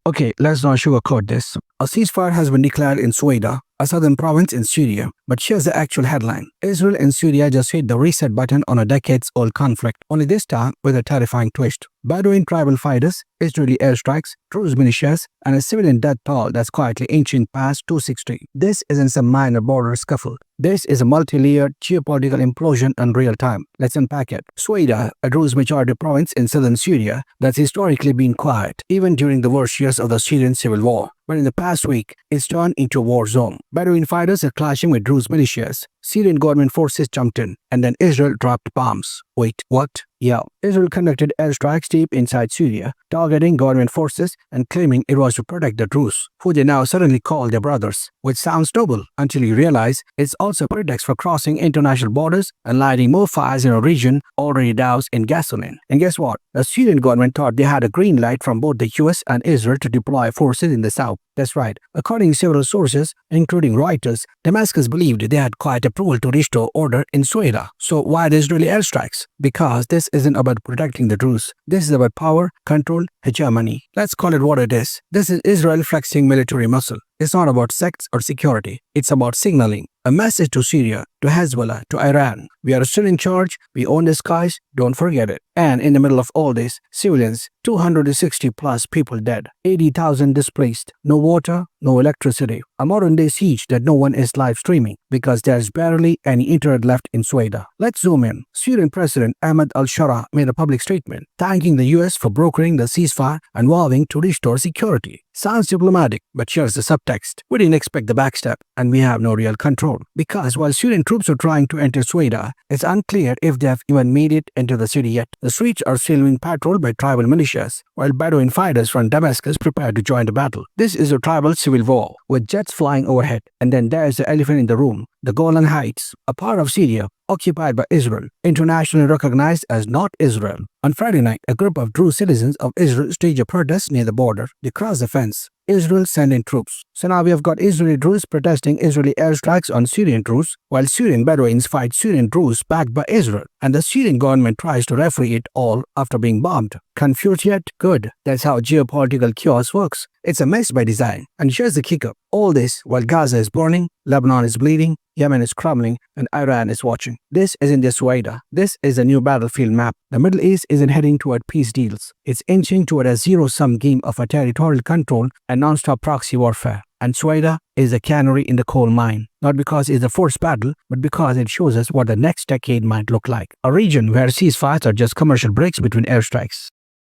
Okay, let's not sugarcoat this. A ceasefire has been declared in Suwayda, a southern province in Syria. But here's the actual headline. Israel and Syria just hit the reset button on a decades-old conflict, only this time with a terrifying twist. Bedouin tribal fighters, Israeli airstrikes, Druze militias, and a civilian death toll that's quietly inching past 260. This isn't some minor border scuffle. This is a multi-layered geopolitical implosion in real time. Let's unpack it. Suwayda, a Druze majority province in southern Syria that's historically been quiet, even during the worst years of the Syrian civil war. But in the past week, it's turned into a war zone. Bedouin fighters are clashing with Druze militias. Syrian government forces jumped in, and then Israel dropped bombs. Wait, what? Yeah, Israel conducted airstrikes deep inside Syria, targeting government forces and claiming it was to protect the Druze, who they now suddenly call their brothers, which sounds noble until you realize it's also a pretext for crossing international borders and lighting more fires in a region already doused in gasoline. And guess what? The Syrian government thought they had a green light from both the US and Israel to deploy forces in the south. That's right. According to several sources, including Reuters, Damascus believed they had quiet approval to restore order in Suwayda. So why the Israeli airstrikes? Because this isn't about protecting the Druze. This is about power, control, hegemony. Let's call it what it is. This is Israel flexing military muscle. It's not about sects or security. It's about signaling a message to Syria, to Hezbollah, to Iran. We are still in charge. We own the skies. Don't forget it. And in the middle of all this, civilians, 260 plus people dead, 80,000 displaced, no water, no electricity. A modern-day siege that no one is live streaming because there's barely any internet left in Suwayda. Let's zoom in. Syrian President Ahmed al-Shara made a public statement thanking the US for brokering the ceasefire and vowing to restore security. Sounds diplomatic, but here's the subtext. We didn't expect the backstab, and we have no real control. Because while Syrian troops are trying to enter Suwayda, it's unclear if they have even made it into the city yet. The streets are still being patrolled by tribal militias, while Bedouin fighters from Damascus prepare to join the battle. This is a tribal civil war, with jets flying overhead. And then there's the elephant in the room, the Golan Heights, a part of Syria occupied by Israel, internationally recognized as not Israel. On Friday night, a group of Druze citizens of Israel staged a protest near the border. They crossed the fence. Israel sent in troops. So now we have got Israeli Druze protesting Israeli airstrikes on Syrian Druze, while Syrian Bedouins fight Syrian Druze backed by Israel. And the Syrian government tries to referee it all after being bombed. Confused yet? Good. That's how geopolitical chaos works. It's a mess by design. And here's the kicker. All this while Gaza is burning, Lebanon is bleeding, Yemen is crumbling, and Iran is watching. This isn't just Suwayda. This is a new battlefield map. The Middle East isn't heading toward peace deals. It's inching toward a zero-sum game of a territorial control and non-stop proxy warfare. And Suwayda is a canary in the coal mine. Not because it's a forced battle, but because it shows us what the next decade might look like. A region where ceasefires are just commercial breaks between airstrikes.